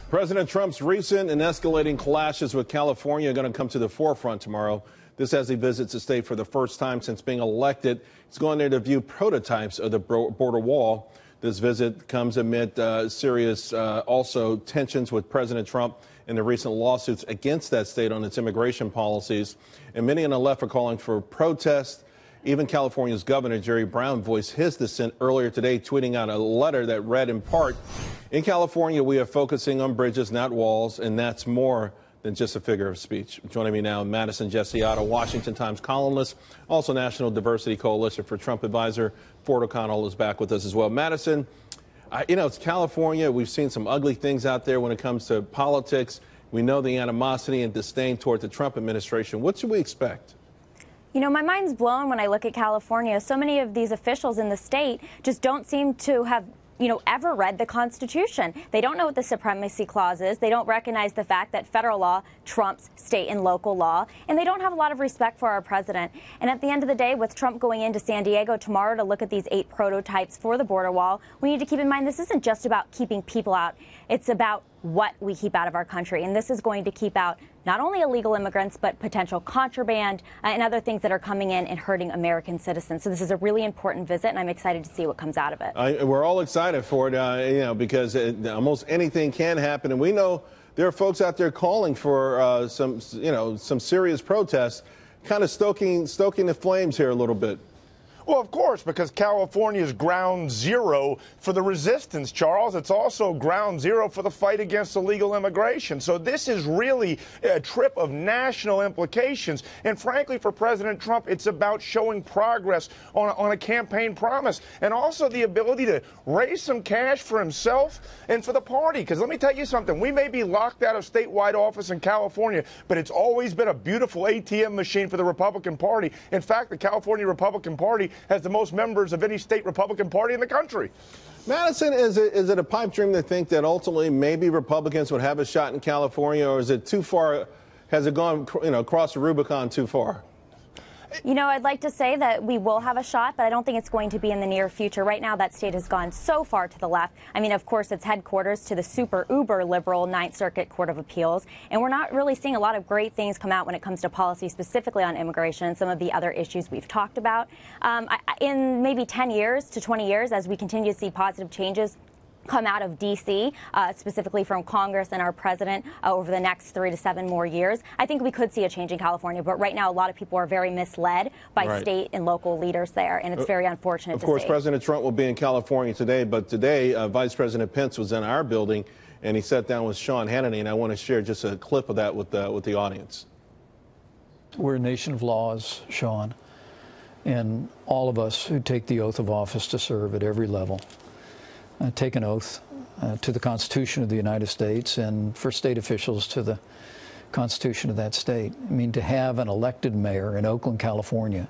President Trump's recent and escalating clashes with California are going to come to the forefront tomorrow. This as he visits the state for the first time since being elected. He's going there to view prototypes of the border wall. This visit comes amid serious also tensions with President Trump and the recent lawsuits against that state on its immigration policies. And many on the left are calling for protests. Even California's Governor Jerry Brown voiced his dissent earlier today, tweeting out a letter that read in part, "In California, we are focusing on bridges, not walls, and that's more than just a figure of speech." Joining me now, Madison Gesiotto, Washington Times columnist, also National Diversity Coalition for Trump advisor. Ford O'Connell is back with us as well. Madison, it's California. We've seen some ugly things out there when it comes to politics. We know the animosity and disdain toward the Trump administration. What should we expect? You know, my mind's blown when I look at California. So many of these officials in the state just don't seem to have ever read the Constitution. They don't know what the Supremacy Clause is. They don't recognize the fact that federal law trumps state and local law. And they don't have a lot of respect for our president. And at the end of the day, with Trump going into San Diego tomorrow to look at these 8 prototypes for the border wall, we need to keep in mind this isn't just about keeping people out. It's about what we keep out of our country. And this is going to keep out not only illegal immigrants, but potential contraband and other things that are coming in and hurting American citizens. So this is a really important visit, and I'm excited to see what comes out of it. We're all excited for it, because almost anything can happen. And we know there are folks out there calling for some serious protests, kind of stoking the flames here a little bit. Well, of course, because California is ground zero for the resistance, Charles. It's also ground zero for the fight against illegal immigration. So this is really a trip of national implications. And frankly, for President Trump, it's about showing progress on a campaign promise and also the ability to raise some cash for himself and for the party. Because let me tell you something. We may be locked out of statewide office in California, but it's always been a beautiful ATM machine for the Republican Party. In fact, the California Republican Party has the most members of any state Republican Party in the country. Madison, is it a pipe dream to think that ultimately maybe Republicans would have a shot in California, or is it too far? Has it gone, across the Rubicon too far? I'd like to say that we will have a shot, but I don't think it's going to be in the near future. Right now, that state has gone so far to the left. I mean, of course, it's headquarters to the super uber liberal Ninth Circuit Court of Appeals. And we're not really seeing a lot of great things come out when it comes to policy, specifically on immigration and some of the other issues we've talked about. In maybe 10 years to 20 years, as we continue to see positive changes come out of D.C., specifically from Congress and our president over the next 3 to 7 more years, I think we could see a change in California. But right now, a lot of people are very misled by state and local leaders there, and it's very unfortunate to see. Of course, President Trump will be in California today, but today, Vice President Pence was in our building, and he sat down with Sean Hannity, and I want to share just a clip of that with the audience. We're a nation of laws, Sean, and all of us who take the oath of office to serve at every level take an oath to the Constitution of the United States, and for state officials to the Constitution of that state. I mean, to have an elected mayor in Oakland, California,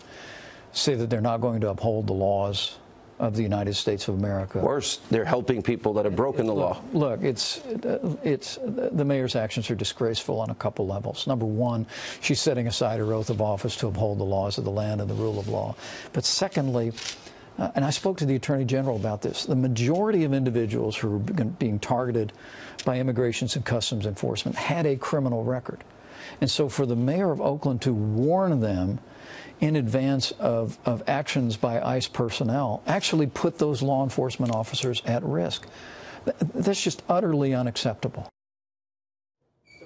say that they're not going to uphold the laws of the United States of America. Worse, they're helping people that have broken the law. Look, the mayor's actions are disgraceful on a couple levels. Number one, she's setting aside her oath of office to uphold the laws of the land and the rule of law. But secondly, and I spoke to the Attorney General about this, the majority of individuals who are being targeted by Immigration and Customs Enforcement had a criminal record. And so for the mayor of Oakland to warn them in advance of actions by ICE personnel actually put those law enforcement officers at risk. That's just utterly unacceptable.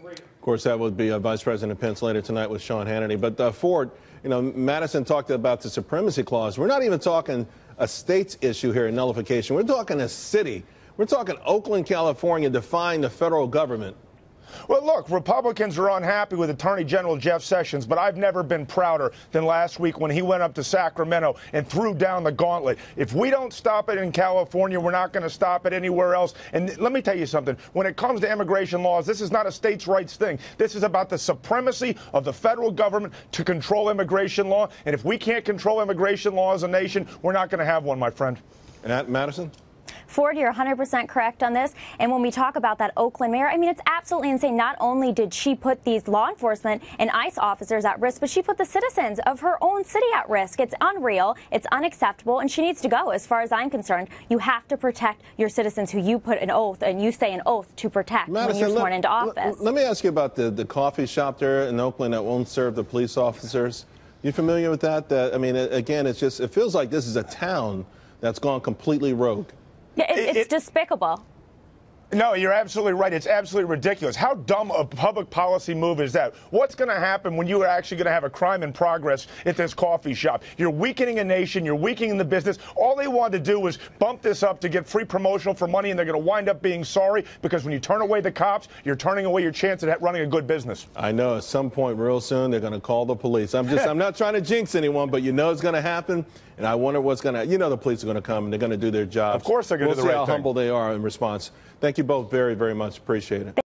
Of course, that would be Vice President Pence later tonight with Sean Hannity. But Ford, Madison talked about the Supremacy Clause. We're not even talking a state's issue here in nullification. We're talking a city. We're talking Oakland, California, defying the federal government. Well, look, Republicans are unhappy with Attorney General Jeff Sessions, but I've never been prouder than last week when he went up to Sacramento and threw down the gauntlet. If we don't stop it in California, we're not going to stop it anywhere else. And let me tell you something. When it comes to immigration laws, this is not a states' rights thing. This is about the supremacy of the federal government to control immigration law. And if we can't control immigration law as a nation, we're not going to have one, my friend. And Madison? Ford, you're 100% correct on this. And when we talk about that Oakland mayor, I mean, it's absolutely insane. Not only did she put these law enforcement and ICE officers at risk, but she put the citizens of her own city at risk. It's unreal. It's unacceptable. And she needs to go. As far as I'm concerned, you have to protect your citizens who you put an oath and you say an oath to protect Madison, when you're sworn into office. Let me ask you about the coffee shop there in Oakland that won't serve the police officers. You familiar with that? I mean, again, it feels like this is a town that's gone completely rogue. Yeah, it's despicable. No, you're absolutely right. It's absolutely ridiculous. How dumb a public policy move is that? What's going to happen when you are actually going to have a crime in progress at this coffee shop? You're weakening a nation. You're weakening the business. All they wanted to do was bump this up to get free promotional for money, and they're going to wind up being sorry because when you turn away the cops, you're turning away your chance at running a good business. I know at some point real soon they're going to call the police. I'm not trying to jinx anyone, but you know it's going to happen. And I wonder what's going to, the police are going to come and they're going to do their job. Of course they're going to do the right thing. We'll see how humble they are in response. Thank you both very, very much. Appreciate it.